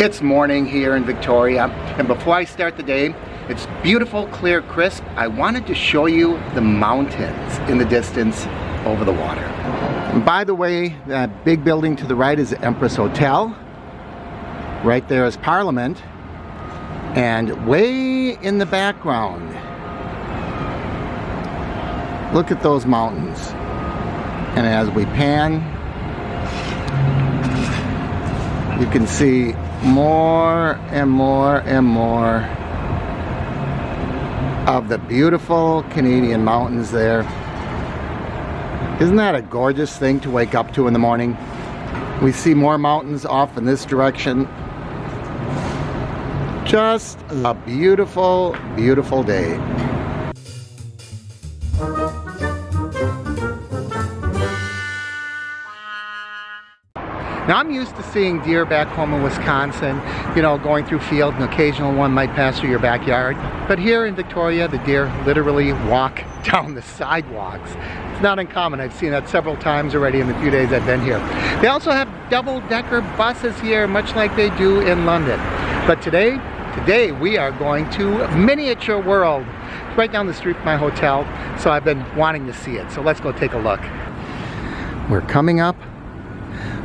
It's morning here in Victoria, and before I start the day, it's beautiful, clear, crisp. I wanted to show you the mountains in the distance over the water. And by the way, that big building to the right is the Empress Hotel. Right there is Parliament. And way in the background, look at those mountains. And as we pan, you can see more and more and more of the beautiful Canadian mountains there. Isn't that a gorgeous thing to wake up to in the morning? We see more mountains off in this direction. Just a beautiful, beautiful day. Now I'm used to seeing deer back home in Wisconsin, you know, going through fields, and occasional one might pass through your backyard. But here in Victoria, the deer literally walk down the sidewalks. It's not uncommon. I've seen that several times already in the few days I've been here. They also have double-decker buses here, much like they do in London. But today we are going to Miniature World. It's right down the street from my hotel, so I've been wanting to see it. So let's go take a look. We're coming up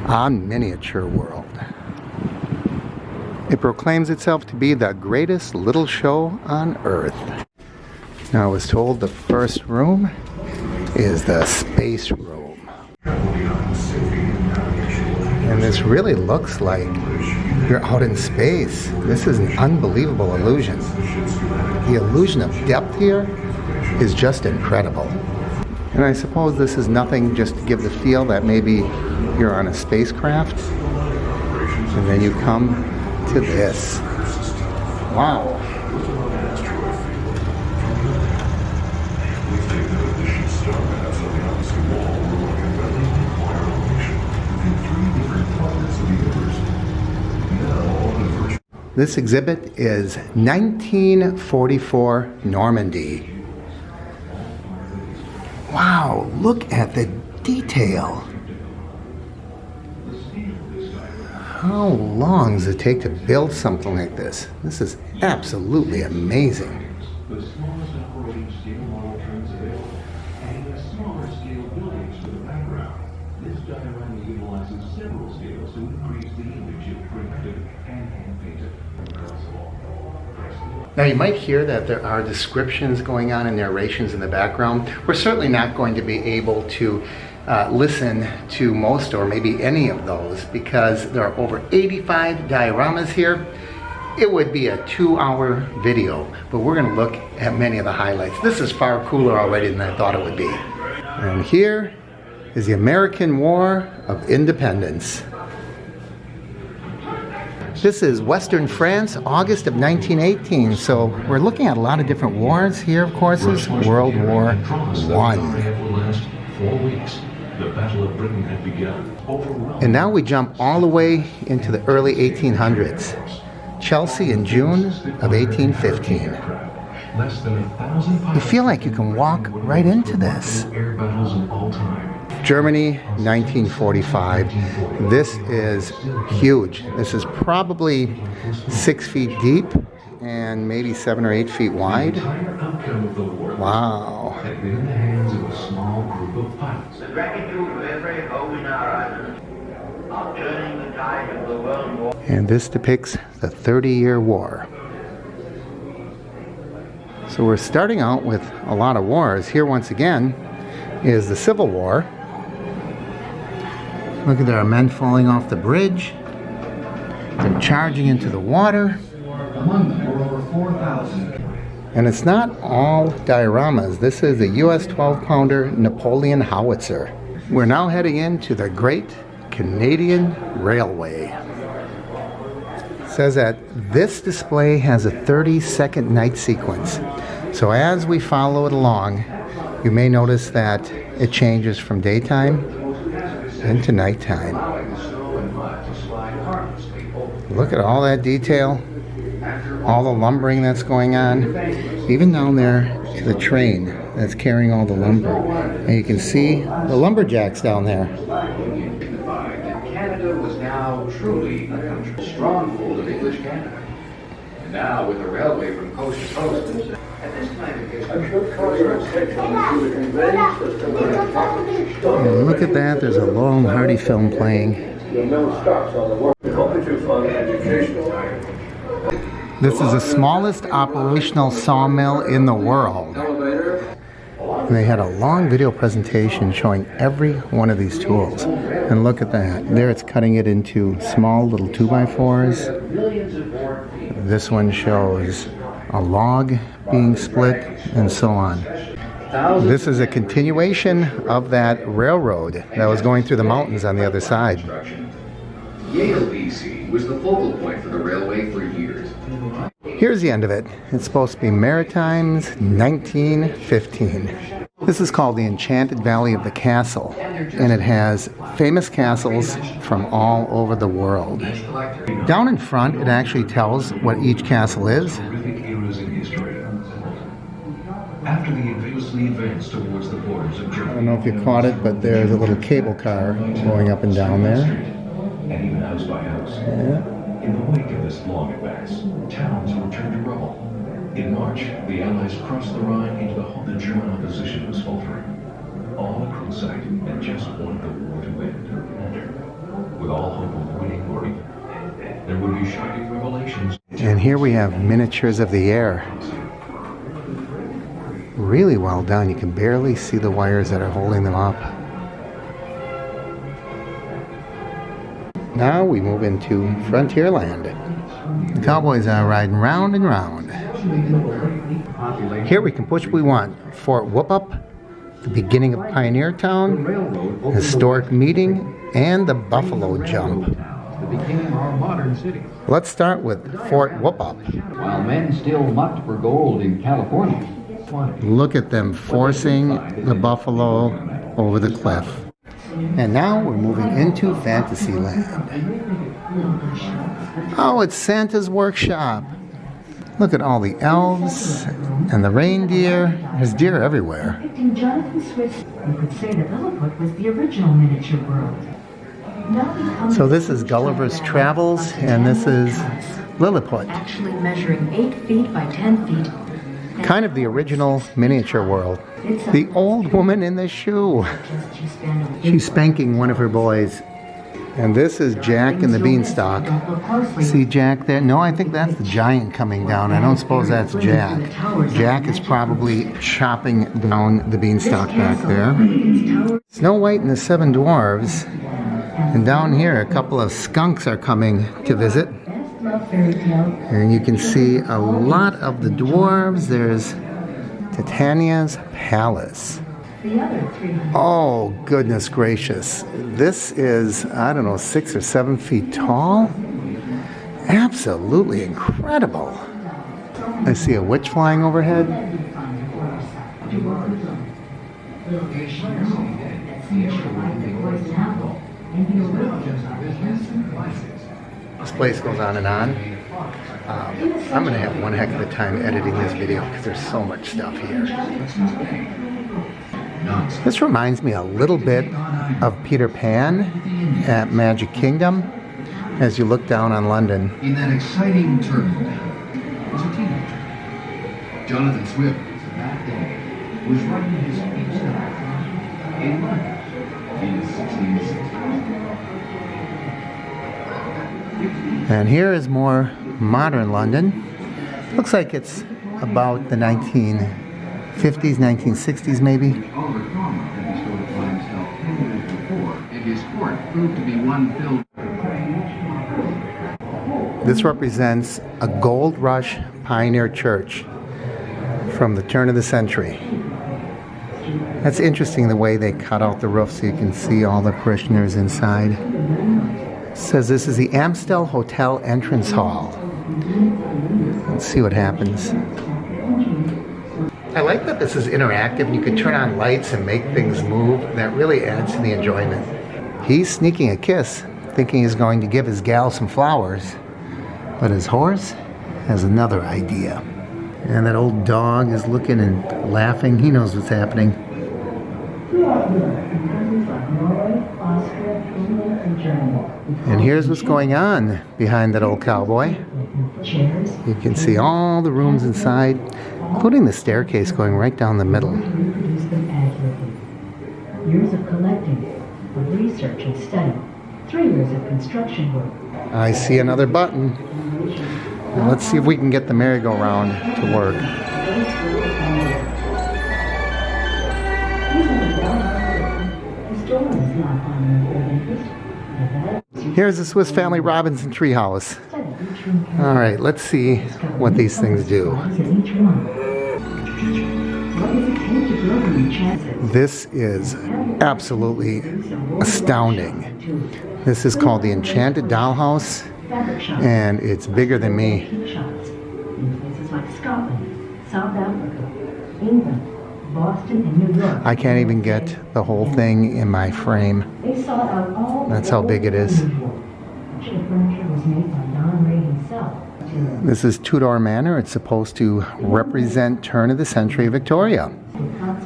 on Miniature World. It proclaims itself to be the greatest little show on earth. Now I was told the first room is the space room. And this really looks like you're out in space. This is an unbelievable illusion. The illusion of depth here is just incredible. And I suppose this is nothing, just to give the feel that maybe you're on a spacecraft. And then you come to this. Wow. This exhibit is 1944 Normandy. Wow, look at the detail. How long does it take to build something like this? This is absolutely amazing. The smallest operating scale model transmit and a smaller scale buildings for the background. This diorama utilizes several scales to increase the image of printed and hand-painted. Now you might hear that there are descriptions going on and narrations in the background. We're certainly not going to be able to listen to most or maybe any of those because there are over 85 dioramas here. It would be a 2-hour video, but we're going to look at many of the highlights. This is far cooler already than I thought it would be. And here is the American War of Independence. This is Western France, August of 1918. So we're looking at a lot of different wars here, of course, is World War I. The Battle of Britain had begun. And now we jump all the way into the early 1800s. Chelsea in June of 1815. You feel like you can walk right into this. Germany, 1945. This is huge. This is probably 6 feet deep and maybe 7 or 8 feet wide. Wow. And this depicts the 30-year war. So we're starting out with a lot of wars. Here once again is the Civil War. Look at there are men falling off the bridge. They're charging into the water. Among them were over 4,000. And it's not all dioramas. This is a US 12-pounder Napoleon howitzer. We're now heading into the Great Canadian Railway. It says that this display has a 30-second night sequence. So as we follow it along, you may notice that it changes from daytime into nighttime. Look at all that detail, all the lumbering that's going on. Even down there, the train that's carrying all the lumber. And you can see the lumberjacks down there. Canada was now truly a country. Stronghold of English Canada. And now with the railway from coast to coast, at this time in history, and look at that, there's a long, hearty film playing. This is the smallest operational sawmill in the world. And they had a long video presentation showing every one of these tools. And look at that. There it's cutting it into small little 2x4s. This one shows a log being split and so on. This is a continuation of that railroad that was going through the mountains on the other side. Yale, BC was the focal point for the railway for years. Here's the end of it. It's supposed to be Maritimes 1915. This is called the Enchanted Valley of the Castle, and it has famous castles from all over the world. Down in front, it actually tells what each castle is. After the infamously advanced towards the borders of Germany. I don't know if you caught it, but there's a little cable car going up and down there. And even house by house. Yeah. In the wake of this long advance, towns were turned to rubble. In March, the Allies crossed the Rhine into the halted German opposition was faltering. All a cruel sight, and just wanted the war to end. With all hope of winning or even, there would be shocking revelations. And here we have miniatures of the air. Really well done. You can barely see the wires that are holding them up. Now we move into Frontierland. The cowboys are riding round and round. Here we can push what we want. Fort Whoop-Up, the beginning of Pioneer Town, historic meeting, and the Buffalo Jump. Became our modern city. Let's start with Fort Whoop-Up. While men still mucked for gold in California. Look at them forcing the buffalo over the cliff. And now we're moving into Fantasyland. Oh, it's Santa's workshop. Look at all the elves and the reindeer. There's deer everywhere. Jonathan Swift's, you could say that Lilliput was the original miniature world. So this is Gulliver's Travels, and this is Lilliput. Actually measuring 8 feet by 10 feet. Kind of the original miniature world. The old woman in the shoe. She's spanking one of her boys. And this is Jack and the Beanstalk. See Jack there? No, I think that's the giant coming down. I don't suppose that's Jack. Jack is probably chopping down the beanstalk back there. Snow White and the Seven Dwarves. And down here, a couple of skunks are coming to visit. And you can see a lot of the dwarves. There's Titania's Palace. Oh, goodness gracious. This is, I don't know, 6 or 7 feet tall. Absolutely incredible. I see a witch flying overhead. This place goes on and on. I'm going to have one heck of a time editing this video because there's so much stuff here. This reminds me a little bit of Peter Pan at Magic Kingdom as you look down on London. In that exciting turn was a teenager. Jonathan Swift, that day, was writing his piece in London in 1660. And here is more modern London. Looks like it's about the 1950s, 1960s maybe. This represents a Gold Rush pioneer church from the turn of the century. That's interesting the way they cut out the roof so you can see all the parishioners inside. It says this is the Amstel Hotel entrance hall. Let's see what happens. I like that this is interactive and you can turn on lights and make things move. That really adds to the enjoyment. He's sneaking a kiss, thinking he's going to give his gal some flowers. But his horse has another idea. And that old dog is looking and laughing. He knows what's happening. And here's what's going on behind that old cowboy. You can see all the rooms inside, including the staircase going right down the middle. Years of collecting, of research and study, 3 years of construction work. I see another button. Now let's see if we can get the merry-go-round to work. Here's the Swiss Family Robinson treehouse. All right, let's see what these things do. This is absolutely astounding. This is called the Enchanted Dollhouse, and it's bigger than me. In places like Scotland, South Africa, England, Boston, and New York. I can't even get the whole thing in my frame. They sought out all. That's how big it is. Much of the furniture was made by Don Ray himself. This is Tudor Manor. It's supposed to represent turn of the century Victoria.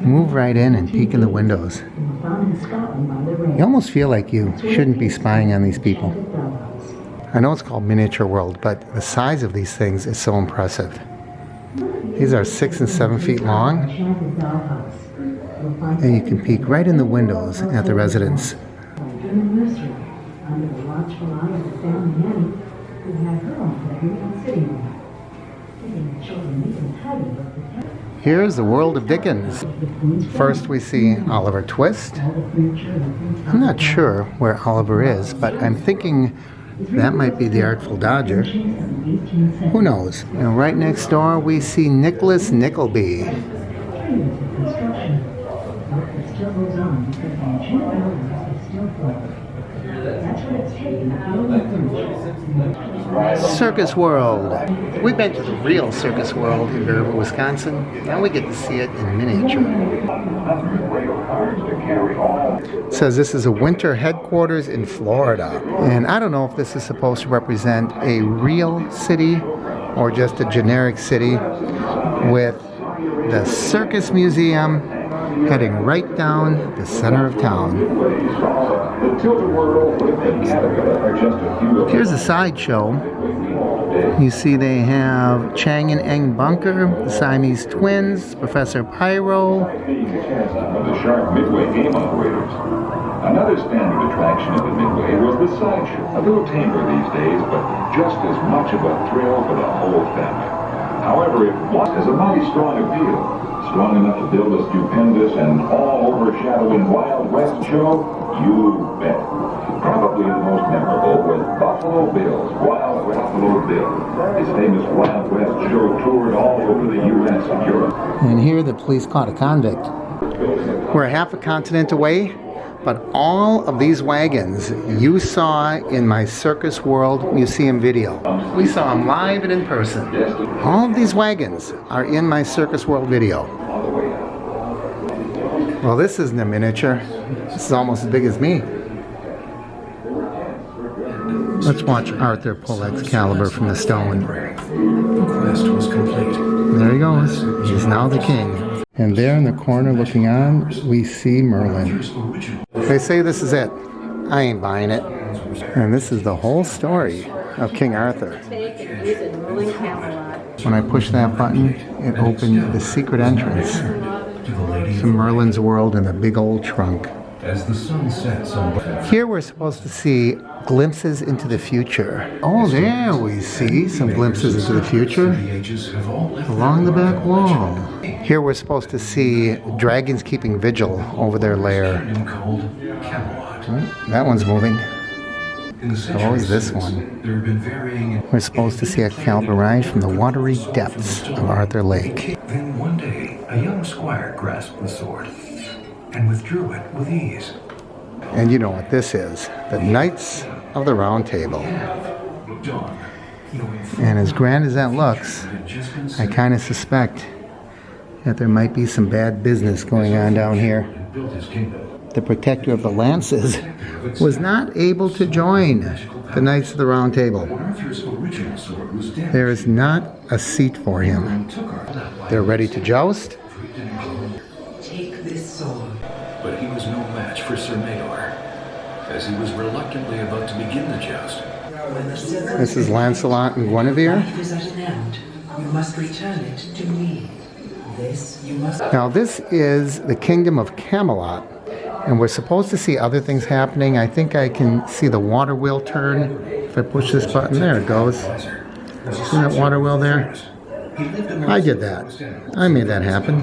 Move right in and peek in the windows. You almost feel like you shouldn't be spying on these people. I know it's called Miniature World, but the size of these things is so impressive. These are 6 and 7 feet long, and you can peek right in the windows at the residence. Here's the world of Dickens. First we see Oliver Twist. I'm not sure where Oliver is, but I'm thinking that might be the Artful Dodger. Who knows? And right next door we see Nicholas Nickleby. Circus World. We've been to the real Circus World in Bearville, Wisconsin. Now we get to see it in miniature. It says this is a winter headquarters in Florida. And I don't know if this is supposed to represent a real city or just a generic city with the Circus Museum heading right down the center of town. Here's a sideshow. You see they have Chang and Eng Bunker, the Siamese Twins, Professor Pyro. The sharp Midway game operators. Another standard attraction of the Midway was the sideshow. A little tamer these days, but just as much of a thrill for the whole family. However, it has a mighty strong appeal. Strong enough to build a stupendous and all-overshadowing Wild West show? You bet. Probably the most memorable was Buffalo Bill's Wild West Buffalo Bill. His famous Wild West show toured all over the U.S. and Europe. And here the police caught a convict. We're half a continent away, but all of these wagons you saw in my Circus World Museum video. We saw them live and in person. All of these wagons are in my Circus World video. Well, this isn't a miniature. This is almost as big as me. Let's watch Arthur pull Excalibur from the stone. The quest was complete. There he goes. He's now the king. And there in the corner looking on, we see Merlin. They say this is it. I ain't buying it. And this is the whole story of King Arthur. When I pushed that button, it opened the secret entrance to Merlin's world in a big old trunk. As the sun sets on Here we're supposed to see glimpses into the future. Oh, there we see some glimpses into the future along the back wall. Here we're supposed to see dragons keeping vigil over their lair. called Camelot. That one's moving. In the So is this one. there have been varying. We're supposed to see Excalibur rise from the watery depths of Arthur Lake. Then one day, a young squire grasped the sword and withdrew it with ease. And you know what this is. The Knights of the Round Table. And as grand as that looks, I kind of suspect that there might be some bad business going on down here. The protector of the lances was not able to join the Knights of the Round Table. There is not a seat for him. They're ready to joust. Take this sword. But he was no match for Sir Mador. as he was reluctantly about to begin the joust. This is Lancelot and Guinevere. Life is at an end. You must return it to me. This you must... Now this is the kingdom of Camelot, and we're supposed to see other things happening. I think I can see the water wheel turn. If I push this button, there it goes. See that water wheel there? I did that. I made that happen.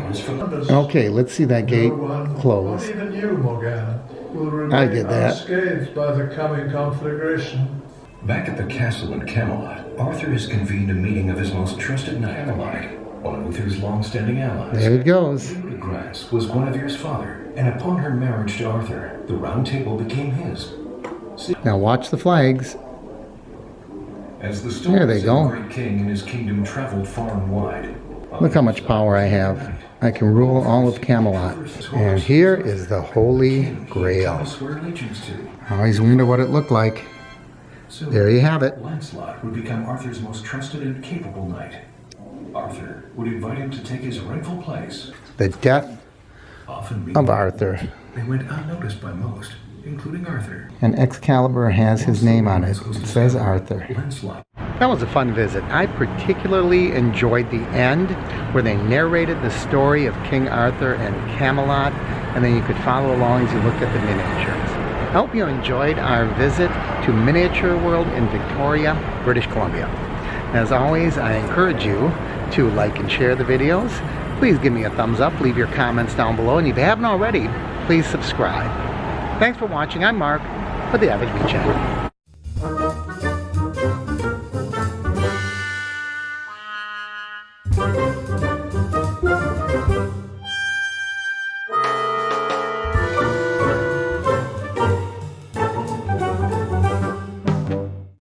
Okay, let's see that gate close. Even you, Morgana, will remain I did that. unscathed by the coming conflagration. Back at the castle in Camelot, Arthur has convened a meeting of his most trusted knight, Camelot, one of Uther's long-standing allies. There it goes. Grass was Guinevere's father, and upon her marriage to Arthur, the Round Table became his. Now watch the flags. As the There they stories go. of the great king and his kingdom traveled far and wide. Look how much power I have. I can rule all of Camelot. And here is the Holy Grail. Swear allegiance to. I always wonder what it looked like. Soon, There you have it. Lancelot would become Arthur's most trusted and capable knight. Arthur would invite him to take his rightful place. The death Often of Arthur. They went unnoticed by most, including Arthur. And Excalibur has his name on it. It says Arthur. Lancelot. That was a fun visit. I particularly enjoyed the end where they narrated the story of King Arthur and Camelot, and then you could follow along as you looked at the miniatures. I hope you enjoyed our visit to Miniature World in Victoria, British Columbia. As always, I encourage you to like and share the videos. Please give me a thumbs up, leave your comments down below, and if you haven't already, please subscribe. Thanks for watching. I'm Mark for the Average Bee Channel.